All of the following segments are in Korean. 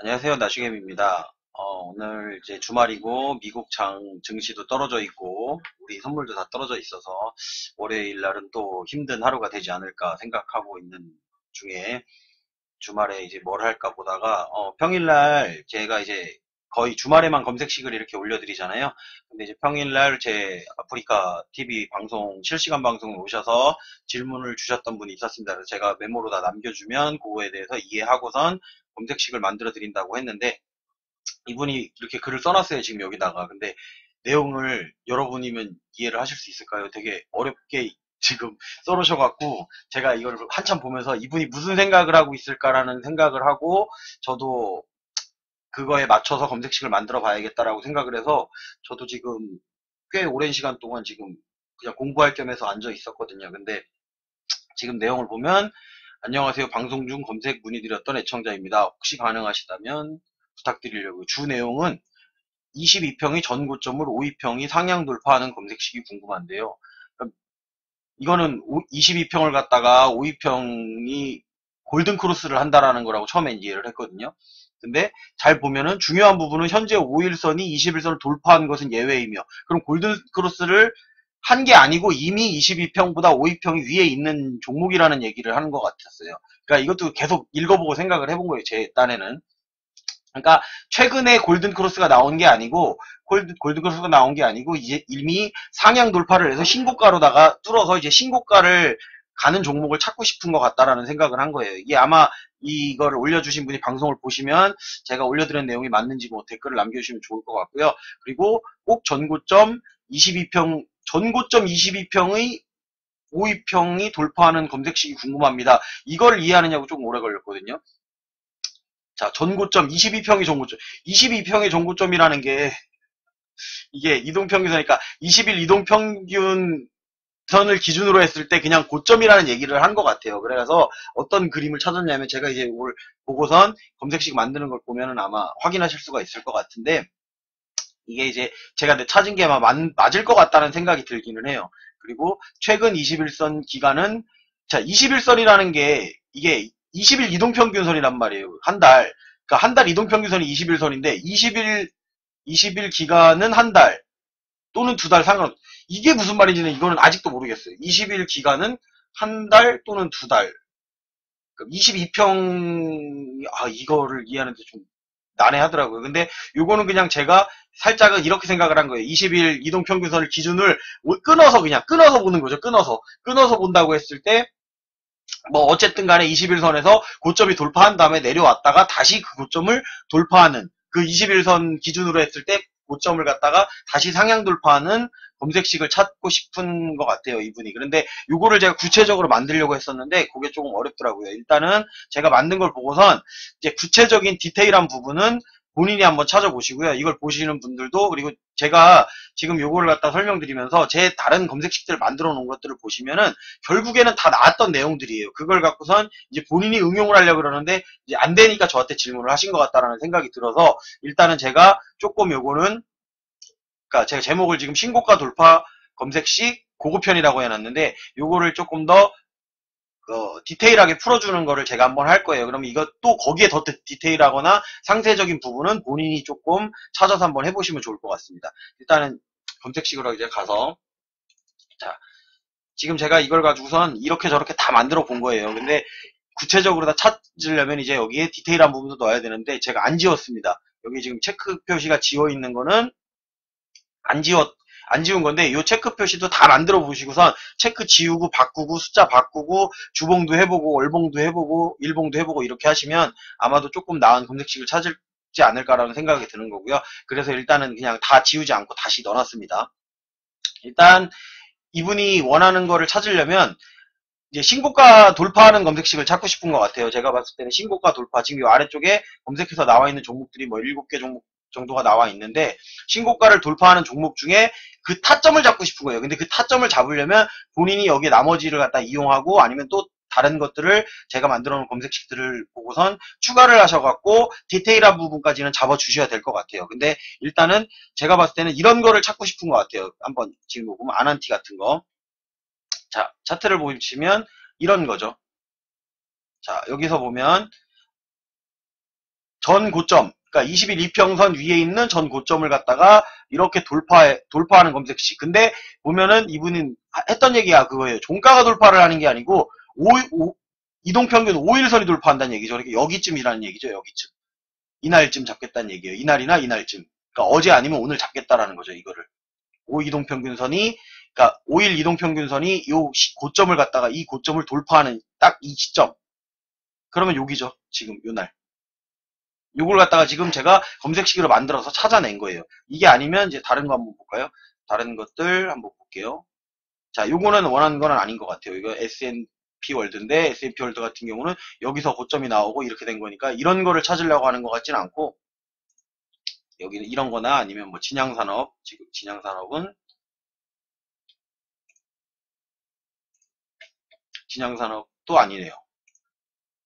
안녕하세요. 나시겜입니다. 오늘 이제 주말이고 미국 증시도 떨어져 있고 우리 선물도 다 떨어져 있어서 월요일 날은 또 힘든 하루가 되지 않을까 생각하고 있는 중에 주말에 이제 뭘 할까 보다가 평일날 제가 이제 거의 주말에만 검색식을 이렇게 올려드리잖아요. 근데 이제 평일날 제 아프리카 TV 방송 실시간 방송에 오셔서 질문을 주셨던 분이 있었습니다. 그래서 제가 메모로 다 남겨주면 그거에 대해서 이해하고선 검색식을 만들어 드린다고 했는데 이분이 이렇게 글을 써놨어요. 지금 여기다가. 근데 내용을 여러분이면 이해를 하실 수 있을까요? 되게 어렵게 지금 써놓으셔갖고 제가 이걸 한참 보면서 이분이 무슨 생각을 하고 있을까라는 생각을 하고 저도 그거에 맞춰서 검색식을 만들어 봐야겠다라고 생각을 해서 저도 지금 꽤 오랜 시간 동안 지금 그냥 공부할 겸해서 앉아 있었거든요. 근데 지금 내용을 보면 안녕하세요. 방송 중 검색 문의드렸던 애청자입니다. 혹시 가능하시다면 부탁드리려고요. 주 내용은 22평이 전고점을 52평이 상향 돌파하는 검색식이 궁금한데요. 이거는 22평을 갖다가 52평이 골든크로스를 한다라는 거라고 처음에 이해를 했거든요. 근데 잘 보면은 중요한 부분은 현재 5일선이 21선을 돌파한 것은 예외이며 그럼 골든크로스를 한 게 아니고 이미 22평보다 52평이 위에 있는 종목이라는 얘기를 하는 것 같았어요. 그러니까 이것도 계속 읽어보고 생각을 해본 거예요. 제 딴에는. 그러니까 최근에 골든크로스가 나온 게 아니고 골든크로스가 나온 게 아니고 이제 이미 상향 돌파를 해서 신고가로다가 뚫어서 이제 신고가를 가는 종목을 찾고 싶은 것 같다라는 생각을 한 거예요. 이게 아마 이거를 올려주신 분이 방송을 보시면 제가 올려드린 내용이 맞는지 뭐 댓글을 남겨주시면 좋을 것 같고요. 그리고 꼭 전고점 22평, 전고점 22평의 52평이 돌파하는 검색식이 궁금합니다. 이걸 이해하느냐고 조금 오래 걸렸거든요. 자, 전고점 22평이 전고점. 22평의 전고점이라는 게 이게 이동평균선이니까 20일 이동평균선을 기준으로 했을 때 그냥 고점이라는 얘기를 한 것 같아요. 그래서 어떤 그림을 찾았냐면 제가 이제 이걸 보고선 검색식 만드는 걸 보면은 아마 확인하실 수가 있을 것 같은데 이게 이제 제가 찾은 게 아마 맞을 것 같다는 생각이 들기는 해요. 그리고 최근 21선 기간은 자 21선이라는 게 이게 20일 이동평균선이란 말이에요. 한 달. 그러니까 한 달 이동평균선이 21선인데 20일 기간은 한 달 또는 두 달 상관. 이게 무슨 말인지는 이거는 아직도 모르겠어요. 20일 기간은 한 달 또는 두 달. 22평 이거를 이해하는데 좀 난해하더라고요. 근데 요거는 그냥 제가 살짝은 이렇게 생각을 한 거예요. 20일 이동평균선을 기준을 끊어서 그냥 끊어서 보는 거죠. 끊어서 본다고 했을 때 뭐 어쨌든 간에 21선에서 고점이 돌파한 다음에 내려왔다가 다시 그 고점을 돌파하는 그 21선 기준으로 했을 때 고점을 갖다가 다시 상향 돌파하는 검색식을 찾고 싶은 것 같아요, 이분이. 그런데 요거를 제가 구체적으로 만들려고 했었는데 그게 조금 어렵더라고요. 일단은 제가 만든 걸 보고선 이제 구체적인 디테일한 부분은 본인이 한번 찾아보시고요. 이걸 보시는 분들도 그리고 제가 지금 요거를 갖다 설명드리면서 제 다른 검색식들을 만들어 놓은 것들을 보시면은 결국에는 다 나왔던 내용들이에요. 그걸 갖고선 이제 본인이 응용을 하려고 그러는데 이제 안 되니까 저한테 질문을 하신 것 같다라는 생각이 들어서 일단은 제가 조금 요거는 그러니까 제가 제목을 지금 신고가 돌파 검색식 고급편이라고 해놨는데 요거를 조금 더 디테일하게 풀어주는 거를 제가 한번 할 거예요. 그러면 이것도 거기에 더 디테일하거나 상세적인 부분은 본인이 조금 찾아서 한번 해보시면 좋을 것 같습니다. 일단은 검색식으로 이제 가서 자 지금 제가 이걸 가지고선 이렇게 저렇게 다 만들어 본 거예요. 근데 구체적으로 다 찾으려면 이제 여기에 디테일한 부분도 넣어야 되는데 제가 안 지웠습니다. 여기 지금 체크 표시가 지워 있는 거는 안 지웠 안 지운 건데 이 체크 표시도 다 만들어 보시고선 체크 지우고 바꾸고 숫자 바꾸고 주봉도 해보고 월봉도 해보고 일봉도 해보고 이렇게 하시면 아마도 조금 나은 검색식을 찾지 않을까라는 생각이 드는 거고요. 그래서 일단은 그냥 다 지우지 않고 다시 넣어놨습니다. 일단 이분이 원하는 거를 찾으려면 이제 신고가 돌파하는 검색식을 찾고 싶은 것 같아요. 제가 봤을 때는 신고가 돌파, 지금 이 아래쪽에 검색해서 나와 있는 종목들이 뭐 7개 종목 정도가 나와 있는데 신고가를 돌파하는 종목 중에 그 타점을 잡고 싶은 거예요. 근데 그 타점을 잡으려면 본인이 여기에 나머지를 갖다 이용하고 아니면 또 다른 것들을 제가 만들어 놓은 검색식들을 보고선 추가를 하셔갖고 디테일한 부분까지는 잡아주셔야 될 것 같아요. 근데 일단은 제가 봤을 때는 이런 거를 찾고 싶은 것 같아요. 한번 지금 보면 아난티 같은 거. 자, 차트를 보시면 이런 거죠. 자, 여기서 보면 전 고점, 그러니까 20일 이평선 위에 있는 전 고점을 갖다가 이렇게 돌파하는 검색식. 근데 보면은 이분은 했던 얘기가 그거예요. 종가가 돌파를 하는 게 아니고 이동평균 5일선이 돌파한다는 얘기죠. 그러니까 여기쯤이라는 얘기죠. 여기쯤. 이날쯤 잡겠다는 얘기예요. 이날이나 이날쯤. 그러니까 어제 아니면 오늘 잡겠다라는 거죠. 이거를. 5 이동평균선이, 그러니까 5일 이동평균선이 요 고점을 갖다가 이 고점을 돌파하는 딱 이 시점. 그러면 여기죠. 지금 요 날. 요걸 갖다가 지금 제가 검색식으로 만들어서 찾아낸 거예요. 이게 아니면 이제 다른 거 한번 볼까요? 다른 것들 한번 볼게요. 자, 요거는 원하는 건 아닌 것 같아요. 이거 S&P 월드인데 S&P 월드 같은 경우는 여기서 고점이 나오고 이렇게 된 거니까 이런 거를 찾으려고 하는 것 같지는 않고, 여기는 이런 거나 아니면 뭐 진양산업, 지금 진양산업은 진양산업도 아니네요.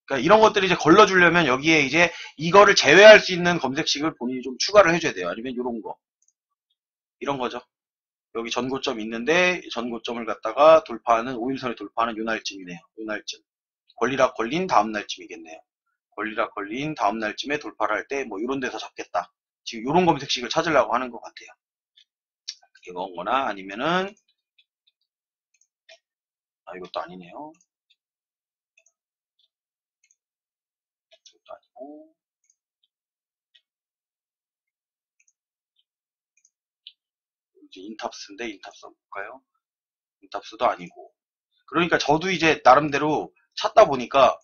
그러니까 이런 것들이 이제 걸러주려면 여기에 이제 이거를 제외할 수 있는 검색식을 본인이 좀 추가를 해줘야 돼요. 아니면 이런 거. 이런 거죠. 여기 전고점이 있는데 전고점을 갖다가 돌파하는 5일선에 돌파하는 요 날쯤이네요. 요 날쯤. 권리락 걸린 다음 날쯤이겠네요. 권리락 걸린 다음 날쯤에 돌파를 할 때 뭐 이런 데서 잡겠다. 지금 이런 검색식을 찾으려고 하는 것 같아요. 이건 거나 아니면은 이것도 아니네요. 이것도 아니고 이제 인탑스인데 인탑스 한번 볼까요? 인탑스도 아니고. 그러니까 저도 이제 나름대로 찾다 보니까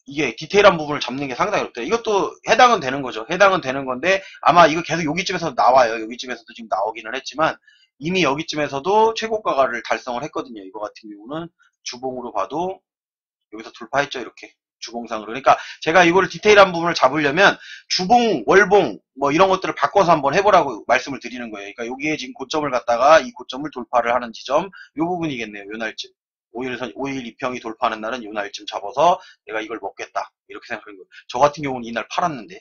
이게 디테일한 부분을 잡는 게 상당히 어렵대요. 이것도 해당은 되는 거죠. 해당은 되는 건데 아마 이거 계속 여기쯤에서 나와요. 여기쯤에서도 지금 나오기는 했지만 이미 여기쯤에서도 최고가를 달성을 했거든요. 이거 같은 경우는 주봉으로 봐도 여기서 돌파했죠. 이렇게 주봉상으로. 그러니까 제가 이거를 디테일한 부분을 잡으려면 주봉, 월봉 뭐 이런 것들을 바꿔서 한번 해보라고 말씀을 드리는 거예요. 그러니까 여기에 지금 고점을 갖다가 이 고점을 돌파를 하는 지점 이 부분이겠네요. 요 날쯤. 5일 이평이 돌파하는 날은 요 날쯤 잡아서 내가 이걸 먹겠다. 이렇게 생각하는 거예요. 저 같은 경우는 이날 팔았는데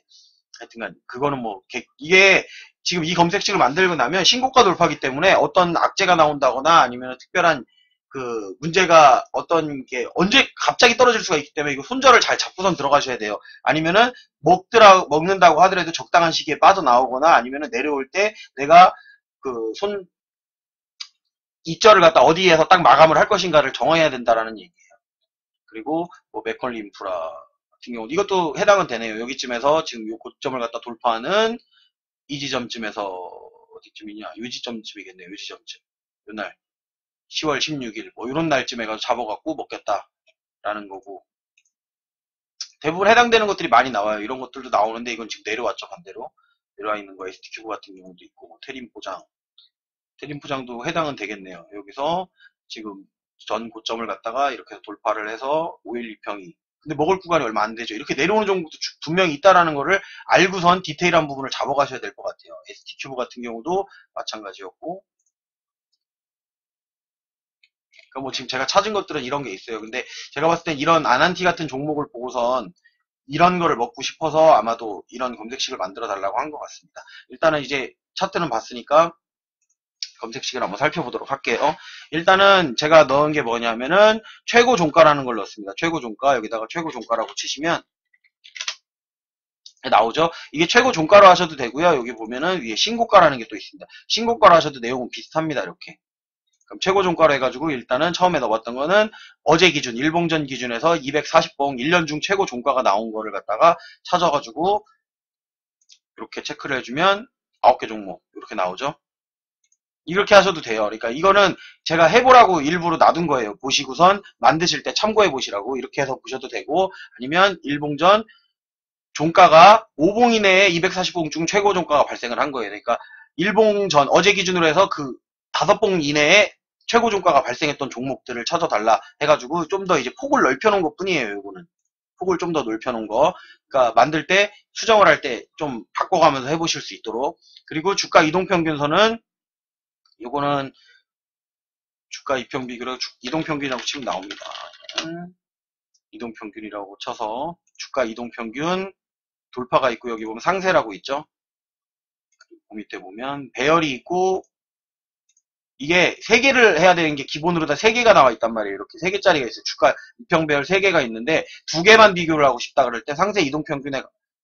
하여튼간 그거는 뭐 이게 지금 이 검색식을 만들고 나면 신고가 돌파기 때문에 어떤 악재가 나온다거나 아니면 특별한 그 문제가 어떤 게 언제 갑자기 떨어질 수가 있기 때문에 이거 손절을 잘 잡고선 들어가셔야 돼요. 아니면은 먹는다고 하더라도 적당한 시기에 빠져나오거나 아니면은 내려올 때 내가 그 이절을 갖다 어디에서 딱 마감을 할 것인가를 정해야 된다라는 얘기예요. 그리고 뭐 맥컬리 인프라 같은 경우 이것도 해당은 되네요. 여기쯤에서 지금 요 고점을 갖다 돌파하는 이 지점쯤에서 어디쯤이냐? 요 지점쯤이겠네요. 요 지점쯤. 요날 10월 16일 뭐 이런 날쯤에 가서 잡아갖고 먹겠다라는 거고, 대부분 해당되는 것들이 많이 나와요. 이런 것들도 나오는데 이건 지금 내려왔죠. 반대로 내려와 있는 거 ST큐브 같은 경우도 있고 뭐 테림 포장도 해당은 되겠네요. 여기서 지금 전 고점을 갖다가 이렇게 돌파를 해서 5일 이평이 근데 먹을 구간이 얼마 안 되죠. 이렇게 내려오는 정도도 분명히 있다라는 거를 알고선 디테일한 부분을 잡아가셔야 될 것 같아요. ST큐브 같은 경우도 마찬가지였고, 그러니까 뭐 지금 제가 찾은 것들은 이런 게 있어요. 근데 제가 봤을 땐 이런 아난티 같은 종목을 보고선 이런 거를 먹고 싶어서 아마도 이런 검색식을 만들어 달라고 한 것 같습니다. 일단은 이제 차트는 봤으니까 검색식을 한번 살펴보도록 할게요. 일단은 제가 넣은 게 뭐냐면은 최고 종가라는 걸 넣었습니다. 최고 종가, 여기다가 최고 종가라고 치시면 나오죠. 이게 최고 종가로 하셔도 되고요. 여기 보면은 위에 신고가라는 게 또 있습니다. 신고가로 하셔도 내용은 비슷합니다. 이렇게. 그럼 최고 종가로 해가지고 일단은 처음에 넣었던 거는 어제 기준, 일봉전 기준에서 240봉 1년 중 최고 종가가 나온 거를 갖다가 찾아가지고 이렇게 체크를 해주면 9개 종목 이렇게 나오죠. 이렇게 하셔도 돼요. 그러니까 이거는 제가 해보라고 일부러 놔둔 거예요. 보시고선 만드실 때 참고해 보시라고 이렇게 해서 보셔도 되고, 아니면 일봉전 종가가 5봉 이내에 240봉 중 최고 종가가 발생을 한 거예요. 그러니까 일봉전 어제 기준으로 해서 그 5봉 이내에 최고 종가가 발생했던 종목들을 찾아달라 해가지고 좀 더 이제 폭을 넓혀놓은 것 뿐이에요. 요거는 폭을 좀 더 넓혀놓은 거. 그러니까 만들 때 수정을 할 때 좀 바꿔가면서 해보실 수 있도록. 그리고 주가 이동평균선은 요거는 주가 이동평균이라고 치면 나옵니다. 이동평균이라고 쳐서 주가 이동평균 돌파가 있고 여기 보면 상세라고 있죠. 그 밑에 보면 배열이 있고 이게 3개를 해야 되는 게 기본으로 다 3개가 나와 있단 말이에요. 이렇게 3개짜리가 있어요. 주가 이평배열 3개가 있는데 2개만 비교를 하고 싶다 그럴 때 상세 이동평균에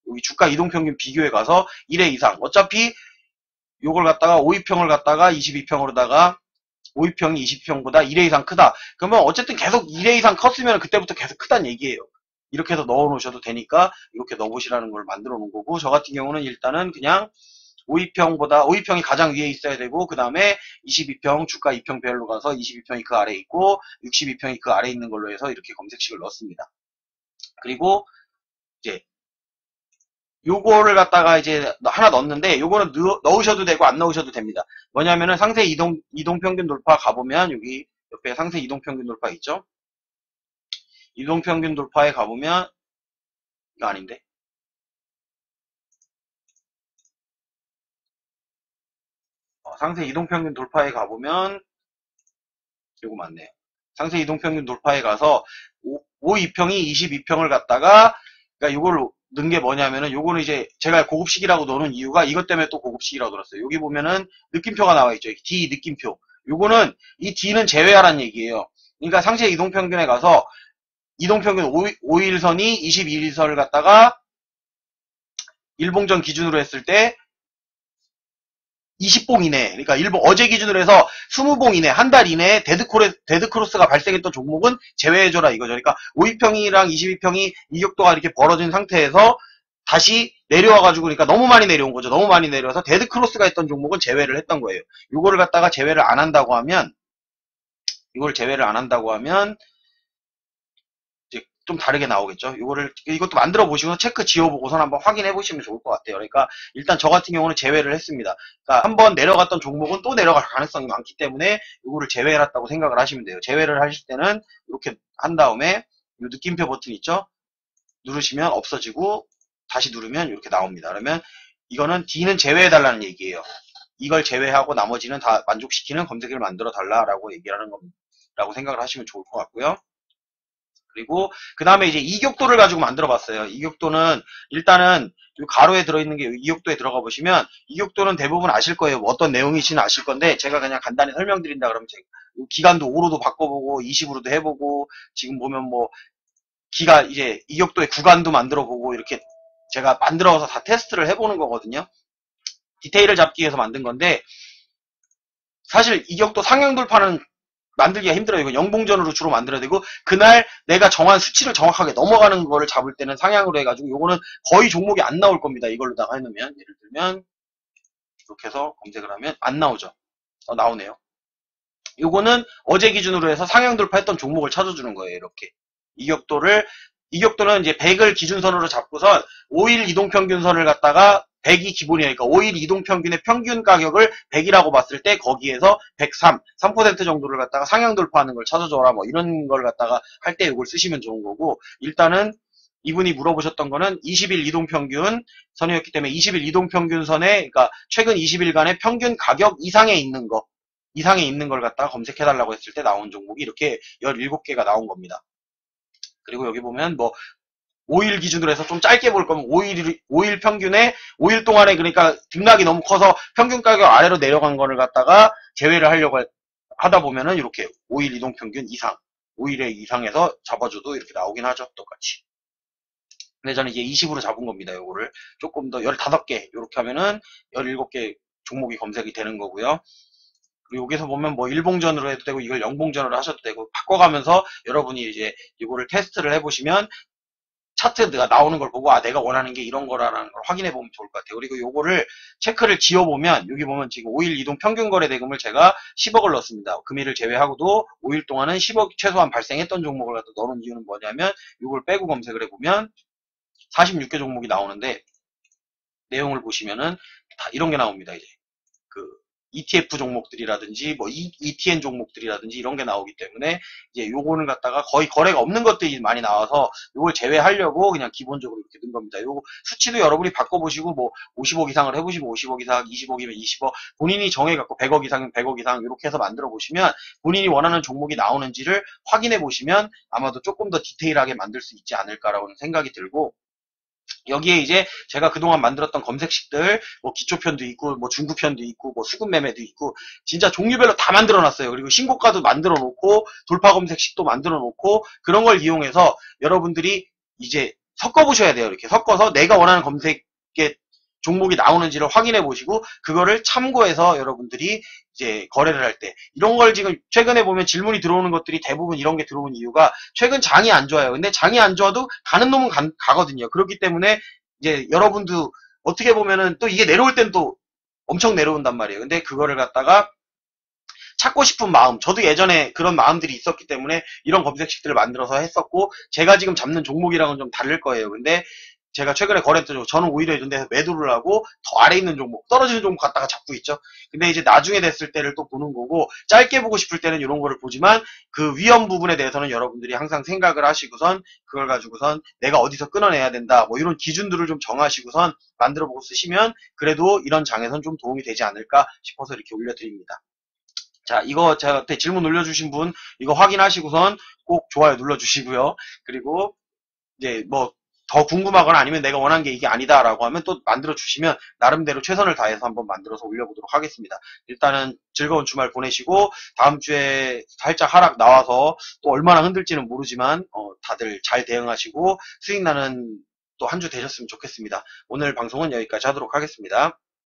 여기 주가 이동평균 비교에 가서 1회 이상. 어차피 요걸 갖다가 52평을 갖다가 22평으로다가 52평이 20평보다 1회 이상 크다. 그러면 어쨌든 계속 1회 이상 컸으면 그때부터 계속 크다는 얘기예요. 이렇게 해서 넣어 놓으셔도 되니까 이렇게 넣어보시라는 걸 만들어 놓은 거고, 저 같은 경우는 일단은 그냥 52평이 가장 위에 있어야 되고, 그 다음에 22평 주가 2평별로 가서 22평이 그 아래에 있고 62평이 그 아래에 있는 걸로 해서 이렇게 검색식을 넣었습니다. 그리고 이제 요거를 갖다가 이제 하나 넣었는데, 요거는 넣으셔도 되고 안 넣으셔도 됩니다. 뭐냐면은 상세 이동평균 돌파 가보면, 여기 옆에 상세 이동평균 돌파 있죠? 이동평균 돌파에 가보면, 이거 아닌데? 상세 이동평균 돌파에 가보면, 요거 맞네요. 상세 이동평균 돌파에 가서 52평이 22평을 갖다가, 그러니까 요걸 넣은 게 뭐냐면은, 요거는 이제 제가 고급식이라고 넣는 이유가 이것 때문에 또 고급식이라고 들었어요. 여기 보면은 느낌표가 나와 있죠. D 느낌표. 요거는 이 D는 제외하라는 얘기예요. 그러니까 상세 이동평균에 가서 이동평균 5일선이 21일선을 갖다가 일봉전 기준으로 했을 때 20봉 이내, 그러니까 어제 기준으로 해서 20봉 이내, 한 달 이내에 데드크로스가 발생했던 종목은 제외해줘라 이거죠. 그러니까 52평이랑 22평이 이격도가 이렇게 벌어진 상태에서 다시 내려와가지고, 그러니까 너무 많이 내려온 거죠. 너무 많이 내려와서 데드크로스가 했던 종목은 제외를 했던 거예요. 요거를 갖다가 제외를 안 한다고 하면, 이걸 제외를 안 한다고 하면, 이제 좀 다르게 나오겠죠. 이것도 만들어 보시고 체크 지워보고선 한번 확인해 보시면 좋을 것 같아요. 그러니까 일단 저 같은 경우는 제외를 했습니다. 그러니까 한번 내려갔던 종목은 또 내려갈 가능성이 많기 때문에 이거를 제외해놨다고 생각을 하시면 돼요. 제외를 하실 때는 이렇게 한 다음에 이 느낌표 버튼 있죠? 누르시면 없어지고 다시 누르면 이렇게 나옵니다. 그러면 이거는 D는 제외해달라는 얘기예요. 이걸 제외하고 나머지는 다 만족시키는 검색을 만들어 달라라고 얘기하는 겁니다라고 생각을 하시면 좋을 것 같고요. 그리고 그 다음에 이제 이격도를 가지고 만들어 봤어요. 이격도는 일단은 이 가로에 들어있는 게 이격도에 들어가 보시면, 이격도는 대부분 아실 거예요. 뭐 어떤 내용이신지 아실 건데 제가 그냥 간단히 설명드린다 그러면, 기간도 5로도 바꿔보고 20으로도 해보고, 지금 보면 뭐 이제 이격도의 구간도 만들어 보고, 이렇게 제가 만들어서 다 테스트를 해보는 거거든요. 디테일을 잡기 위해서 만든 건데, 사실 이격도 상향 돌파는 만들기가 힘들어요. 이거 영봉전으로 주로 만들어야 되고, 그날 내가 정한 수치를 정확하게 넘어가는 거를 잡을 때는 상향으로 해가지고, 요거는 거의 종목이 안 나올 겁니다. 이걸로다가 해놓으면, 예를 들면 이렇게 해서 검색을 하면 안 나오죠. 나오네요. 요거는 어제 기준으로 해서 상향 돌파했던 종목을 찾아주는 거예요. 이렇게 이격도는 이제 100을 기준선으로 잡고선 5일 이동평균선을 갖다가 100이 기본이니까 5일 이동평균의 평균 가격을 100이라고 봤을 때 거기에서 103, 3% 정도를 갖다가 상향 돌파하는 걸 찾아줘라, 뭐 이런 걸 갖다가 할 때 이걸 쓰시면 좋은 거고, 일단은 이분이 물어보셨던 거는 20일 이동평균 선이었기 때문에 20일 이동평균 선에, 그러니까 최근 20일간의 평균 가격 이상에 있는 걸 갖다가 검색해달라고 했을 때 나온 종목이 이렇게 17개가 나온 겁니다. 그리고 여기 보면 뭐 5일 기준으로 해서 좀 짧게 볼 거면 5일 평균에 5일 동안에, 그러니까 등락이 너무 커서 평균 가격 아래로 내려간 거를 갖다가 제외를 하려고 하다 보면은 이렇게 5일 이동 평균 이상, 5일의 이상에서 잡아줘도 이렇게 나오긴 하죠. 똑같이. 근데 저는 이제 20으로 잡은 겁니다. 요거를 조금 더 15개 이렇게 하면은 17개 종목이 검색이 되는 거고요. 그리고 여기서 보면 뭐 일봉전으로 해도 되고 이걸 영봉전으로 하셔도 되고, 바꿔가면서 여러분이 이제 이거를 테스트를 해보시면 차트가 나오는 걸 보고, 내가 원하는 게 이런 거라는 걸 확인해 보면 좋을 것 같아요. 그리고 요거를 체크를 지어보면, 여기 보면 지금 5일 이동 평균 거래 대금을 제가 10억을 넣었습니다. 금일을 제외하고도 5일 동안은 10억 최소한 발생했던 종목을 갖다 넣는 이유는 뭐냐면, 요걸 빼고 검색을 해보면 46개 종목이 나오는데, 내용을 보시면은 다 이런 게 나옵니다. 이제 그 ETF 종목들이라든지 뭐 ETN 종목들이라든지 이런 게 나오기 때문에, 이제 요거는 갖다가 거의 거래가 없는 것들이 많이 나와서 요걸 제외하려고 그냥 기본적으로 이렇게 넣은 겁니다. 요거 수치도 여러분이 바꿔보시고, 뭐 50억 이상을 해보시면 50억 이상, 20억이면 20억, 본인이 정해갖고 100억 이상이면 100억 이상 이렇게 해서 만들어 보시면 본인이 원하는 종목이 나오는지를 확인해 보시면 아마도 조금 더 디테일하게 만들 수 있지 않을까라는 생각이 들고, 여기에 이제 제가 그동안 만들었던 검색식들, 뭐 기초편도 있고, 뭐 중급편도 있고, 뭐 수급 매매도 있고, 진짜 종류별로 다 만들어 놨어요. 그리고 신고가도 만들어 놓고, 돌파 검색식도 만들어 놓고, 그런 걸 이용해서 여러분들이 이제 섞어보셔야 돼요. 이렇게 섞어서 내가 원하는 검색의 종목이 나오는지를 확인해 보시고 그거를 참고해서 여러분들이 이제 거래를 할 때 이런 걸 지금 최근에 보면 질문이 들어오는 것들이 대부분 이런 게 들어오는 이유가 최근 장이 안 좋아요. 근데 장이 안 좋아도 가는 놈은 가거든요. 그렇기 때문에 이제 여러분도 어떻게 보면은 또 이게 내려올 땐 또 엄청 내려온단 말이에요. 근데 그거를 갖다가 찾고 싶은 마음, 저도 예전에 그런 마음들이 있었기 때문에 이런 검색식들을 만들어서 했었고 제가 지금 잡는 종목이랑은 좀 다를 거예요. 근데 제가 최근에 거래했던 종목, 저는 오히려 이런 데서 매도를 하고 더 아래 있는 종목, 떨어지는 종목 갖다가 잡고 있죠. 근데 이제 나중에 됐을 때를 또 보는 거고 짧게 보고 싶을 때는 이런 거를 보지만 그 위험 부분에 대해서는 여러분들이 항상 생각을 하시고선 그걸 가지고선 내가 어디서 끊어내야 된다 뭐 이런 기준들을 좀 정하시고선 만들어 보고 쓰시면 그래도 이런 장에선 좀 도움이 되지 않을까 싶어서 이렇게 올려드립니다. 자, 이거 저한테 질문 올려주신 분, 이거 확인하시고선 꼭 좋아요 눌러주시고요. 그리고 이제 뭐 더 궁금하거나 아니면 내가 원한 게 이게 아니다라고 하면 또 만들어 주시면 나름대로 최선을 다해서 한번 만들어서 올려보도록 하겠습니다. 일단은 즐거운 주말 보내시고 다음 주에 살짝 하락 나와서 또 얼마나 흔들지는 모르지만 다들 잘 대응하시고 수익 나는 또 한 주 되셨으면 좋겠습니다. 오늘 방송은 여기까지 하도록 하겠습니다.